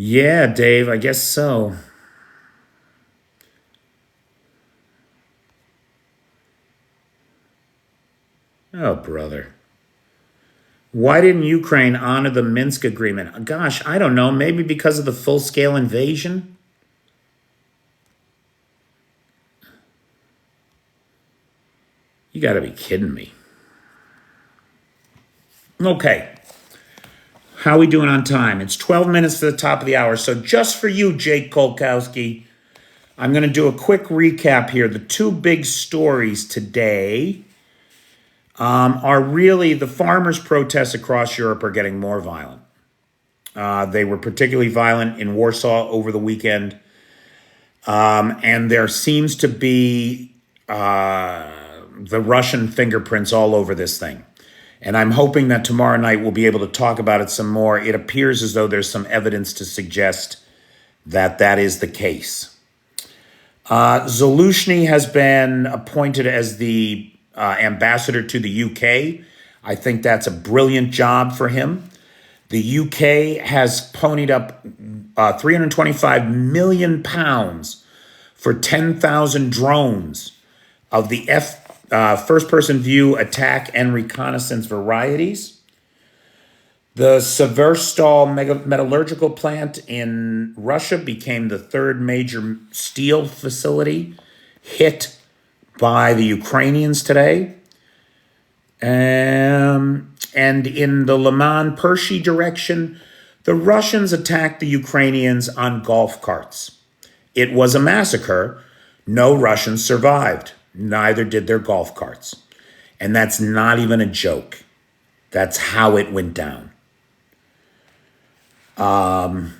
Yeah, Dave, I guess so. Oh, brother. Why didn't Ukraine honor the Minsk agreement? Gosh, I don't know. Maybe because of the full-scale invasion? You got to be kidding me. Okay. How are we doing on time? It's 12 minutes to the top of the hour. So just for you, Jake Kolkowski, I'm going to do a quick recap here. The two big stories today are really the farmers' protests across Europe are getting more violent. They were particularly violent in Warsaw over the weekend. And there seems to be the Russian fingerprints all over this thing. And I'm hoping that tomorrow night we'll be able to talk about it some more. It appears as though there's some evidence to suggest that that is the case. Zelensky has been appointed as the ambassador to the UK. I think that's a brilliant job for him. The UK has ponied up £325 million for 10,000 drones of the first-person view attack and reconnaissance varieties. The Severstal metallurgical plant in Russia became the third major steel facility hit by the Ukrainians today. And in the Liman-Pershi direction, the Russians attacked the Ukrainians on golf carts. It was a massacre. No Russians survived. Neither did their golf carts. And that's not even a joke. That's how it went down. And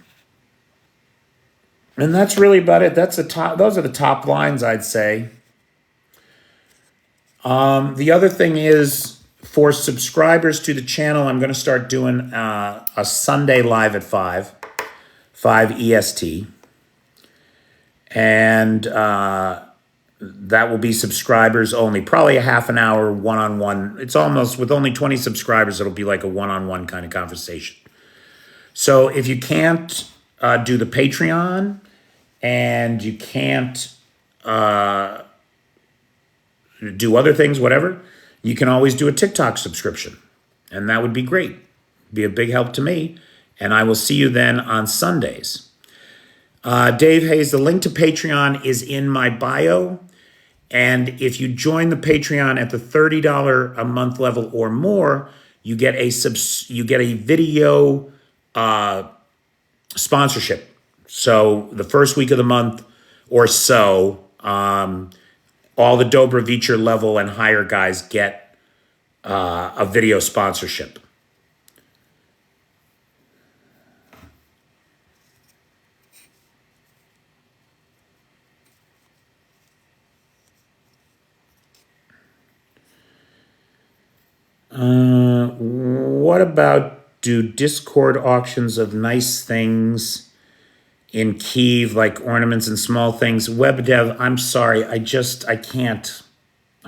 that's really about it. That's the top. Those are the top lines, I'd say. The other thing is, for subscribers to the channel, I'm going to start doing a Sunday live at 5 EST. And that will be subscribers only, probably a half an hour one-on-one. It's almost, with only 20 subscribers, it'll be like a one-on-one kind of conversation. So if you can't do the Patreon and you can't do other things, whatever, you can always do a TikTok subscription. And that would be great. Be a big help to me. And I will see you then on Sundays. Dave Hayes, the link to Patreon is in my bio. And if you join the Patreon at the $30 a month level or more, you get a video sponsorship. So the first week of the month or so, all the Dobrovicher level and higher guys get a video sponsorship. What about do Discord auctions of nice things in Kyiv, like ornaments and small things? Web dev, I'm sorry, I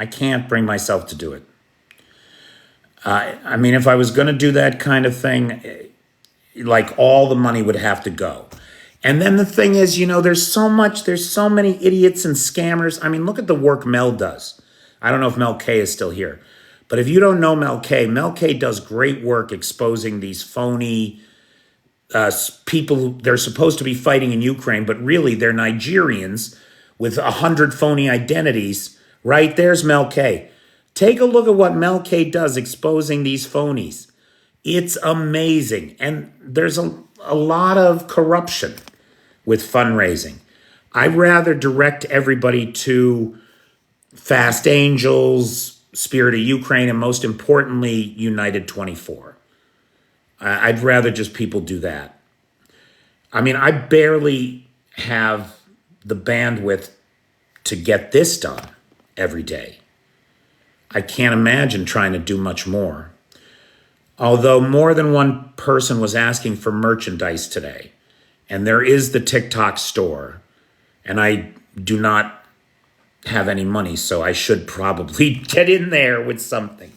can't bring myself to do it. I mean, if I was going to do that kind of thing, like all the money would have to go. And then the thing is, there's so many idiots and scammers. I mean, look at the work Mel does. I don't know if Mel K is still here. But if you don't know Mel K does great work exposing these phony people. They're supposed to be fighting in Ukraine, but really they're Nigerians with 100 phony identities. Right there's Mel K. Take a look at what Mel K does exposing these phonies. It's amazing. And there's a lot of corruption with fundraising. I'd rather direct everybody to Fast Angels, Spirit of Ukraine, and most importantly, United 24. I'd rather just people do that. I mean, I barely have the bandwidth to get this done every day. I can't imagine trying to do much more. Although more than one person was asking for merchandise today, and there is the TikTok store, and I do not have any money, so I should probably get in there with something.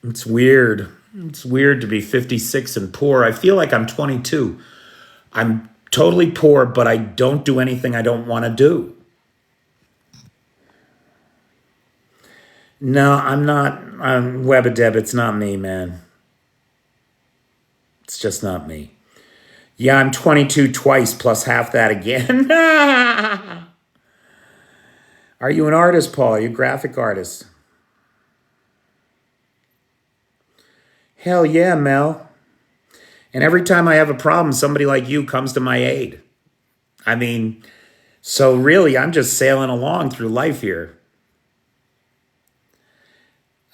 It's weird. It's weird to be 56 and poor. I feel like I'm 22. I'm totally poor, but I don't do anything I don't want to do. No, I'm not. I'm Webadeb. It's not me, man. It's just not me. Yeah, I'm 22 twice plus half that again. Are you an artist, Paul? Are you a graphic artist? Hell yeah, Mel. And every time I have a problem, somebody like you comes to my aid. I mean, so really, I'm just sailing along through life here.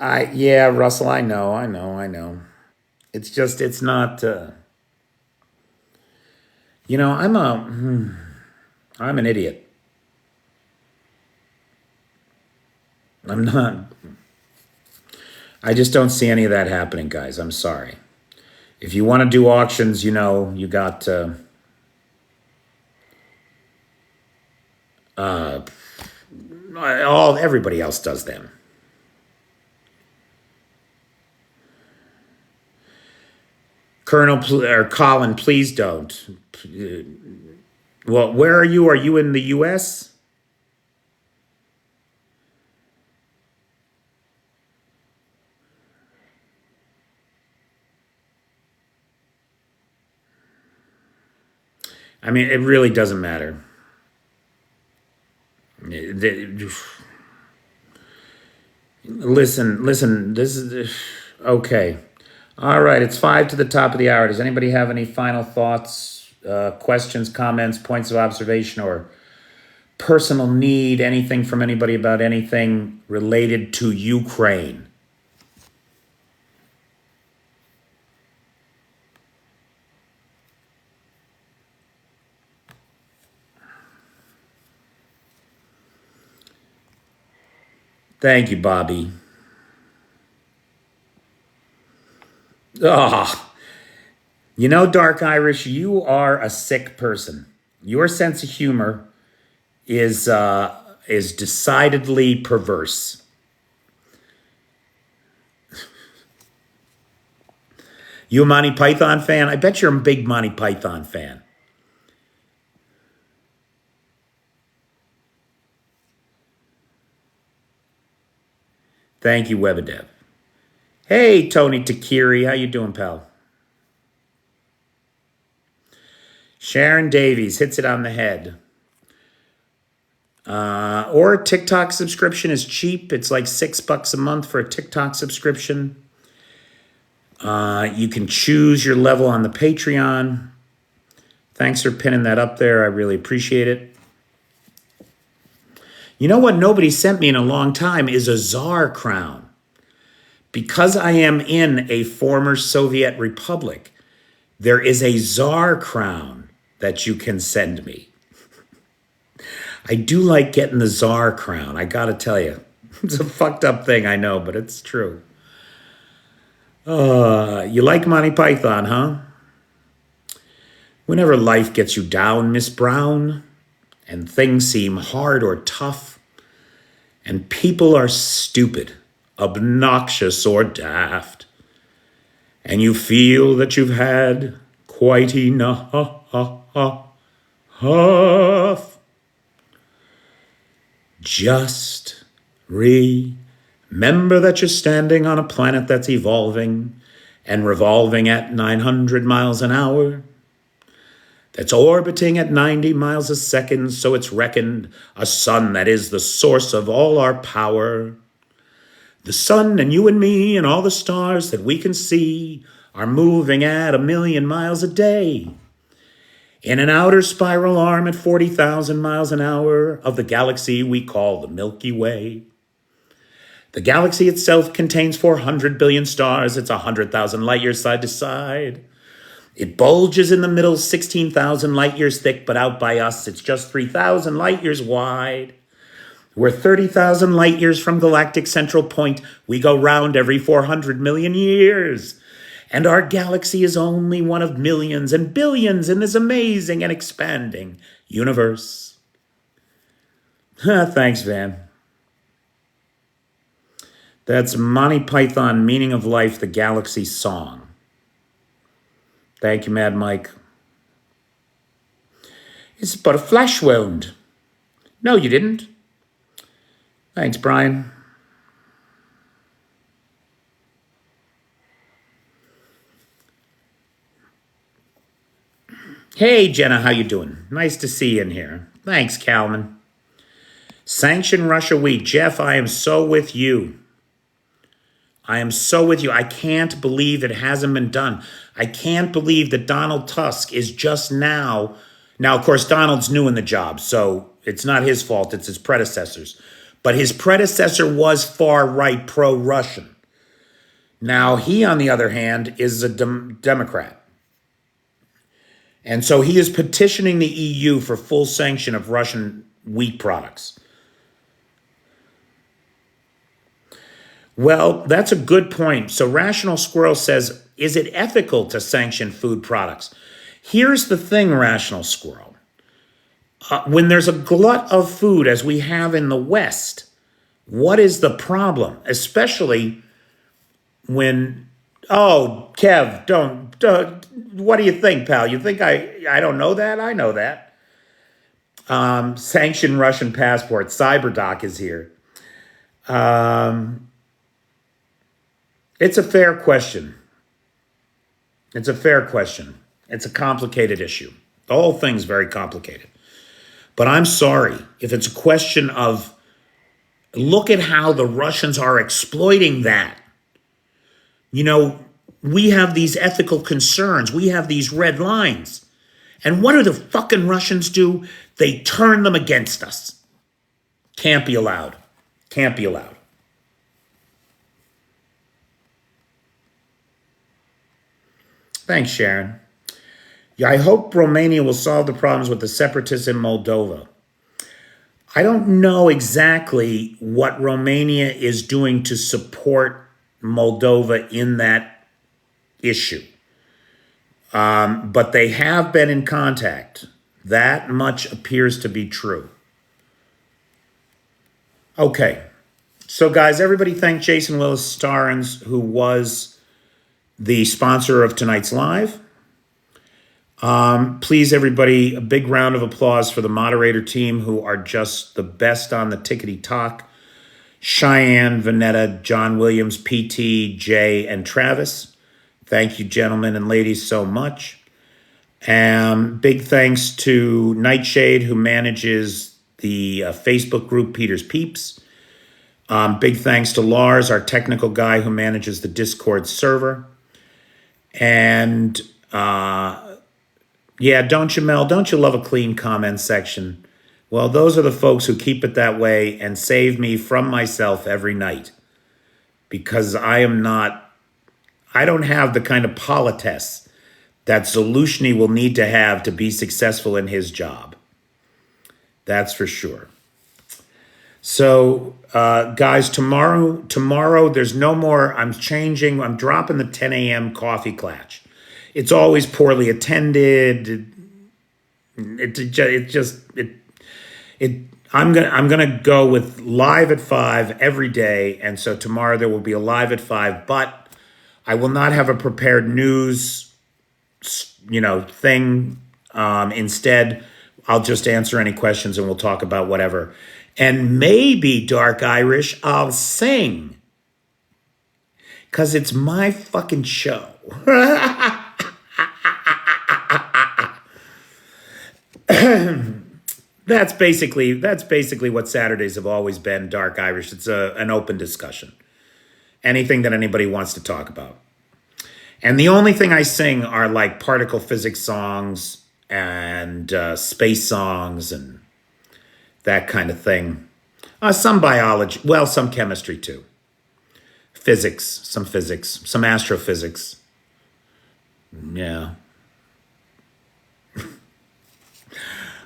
Yeah, Russell, I know. It's just, it's not, I'm an idiot. I'm not. I just don't see any of that happening, guys. I'm sorry. If you want to do auctions, you got everybody else does them. Colin, please don't. Well, where are you? Are you in the U.S.? I mean, it really doesn't matter. Listen, this is okay. All right, it's 5 to the top of the hour. Does anybody have any final thoughts, questions, comments, points of observation, or personal need, anything from anybody about anything related to Ukraine? Thank you, Bobby. Dark Irish, you are a sick person. Your sense of humor is decidedly perverse. You a Monty Python fan? I bet you're a big Monty Python fan. Thank you, Webadev. Hey, Tony Takiri, how you doing, pal? Sharon Davies hits it on the head. Or a TikTok subscription is cheap. It's like $6 a month for a TikTok subscription. You can choose your level on the Patreon. Thanks for pinning that up there. I really appreciate it. You know what nobody sent me in a long time is a czar crown. Because I am in a former Soviet republic, there is a czar crown that you can send me. I do like getting the czar crown, I gotta tell you. It's a fucked up thing, I know, but it's true. You like Monty Python, huh? Whenever life gets you down, Miss Brown, and things seem hard or tough, and people are stupid, obnoxious, or daft, and you feel that you've had quite enough, just remember that you're standing on a planet that's evolving and revolving at 900 miles an hour, that's orbiting at 90 miles a second, so it's reckoned a sun that is the source of all our power. The sun and you and me and all the stars that we can see are moving at 1,000,000 miles a day in an outer spiral arm at 40,000 miles an hour of the galaxy we call the Milky Way. The galaxy itself contains 400 billion stars. It's 100,000 light years side to side. It bulges in the middle 16,000 light years thick, but out by us, it's just 3,000 light years wide. We're 30,000 light years from galactic central point. We go round every 400 million years. And our galaxy is only one of millions and billions in this amazing and expanding universe. Thanks, Van. That's Monty Python, Meaning of Life, the Galaxy Song. Thank you, Mad Mike. It's but a flesh wound. No, you didn't. Thanks, Brian. Hey, Jenna, how you doing? Nice to see you in here. Thanks, Calvin. Sanction Russia Week. Jeff, I am so with you. I am so with you. I can't believe it hasn't been done. I can't believe that Donald Tusk is just now. Now, of course, Donald's new in the job, so it's not his fault. It's his predecessor's. But his predecessor was far-right pro-Russian. Now, he, on the other hand, is a Democrat. And so he is petitioning the EU for full sanction of Russian wheat products. Well, that's a good point. So Rational Squirrel says, is it ethical to sanction food products? Here's the thing, Rational Squirrel. When there's a glut of food, as we have in the West, what is the problem? Especially when, oh, Kev, don't what do you think, pal? You think I don't know that? I know that. Sanction Russian passport. CyberDoc is here. It's a fair question. It's a fair question. It's a complicated issue. The whole thing's very complicated. But I'm sorry if it's a question of, look at how the Russians are exploiting that. You know, we have these ethical concerns. We have these red lines. And what do the fucking Russians do? They turn them against us. Can't be allowed. Can't be allowed. Thanks, Sharon. Yeah, I hope Romania will solve the problems with the separatists in Moldova. I don't know exactly what Romania is doing to support Moldova in that issue. But they have been in contact. That much appears to be true. Okay. So, guys, everybody thank Jason Willis Starnes, who was the sponsor of tonight's live. Please, everybody, a big round of applause for the moderator team, who are just the best on the tickety talk. Cheyenne, Vanetta, John Williams, PT, Jay, and Travis. Thank you, gentlemen and ladies, so much. Big thanks to Nightshade, who manages the Facebook group Peter's Peeps. Big thanks to Lars, our technical guy who manages the Discord server. And yeah, don't you, Mel? Don't you love a clean comment section? Well, those are the folks who keep it that way and save me from myself every night. Because I don't have the kind of politesse that Zolushny will need to have to be successful in his job. That's for sure. So, guys, tomorrow, there's no more, I'm dropping the 10 a.m. coffee clutch. It's always poorly attended. I'm gonna go with live at 5 every day, and so tomorrow there will be a live at 5, but I will not have a prepared news, thing. Instead, I'll just answer any questions and we'll talk about whatever. And maybe, Dark Irish, I'll sing. Because it's my fucking show. That's basically what Saturdays have always been, Dark Irish. It's an open discussion. Anything that anybody wants to talk about. And the only thing I sing are like particle physics songs and space songs and that kind of thing. Some biology, well, some chemistry too. Physics, some astrophysics. Yeah.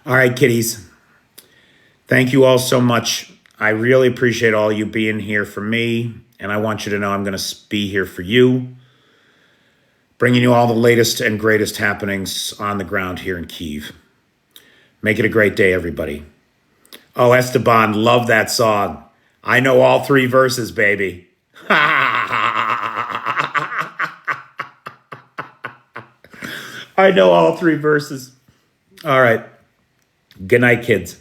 All right, kiddies. Thank you all so much. I really appreciate all you being here for me, and I want you to know I'm going to be here for you, bringing you all the latest and greatest happenings on the ground here in Kyiv. Make it a great day, everybody. Oh, Esteban, love that song. I know all 3 verses, baby. I know all 3 verses. All right. Good night, kids.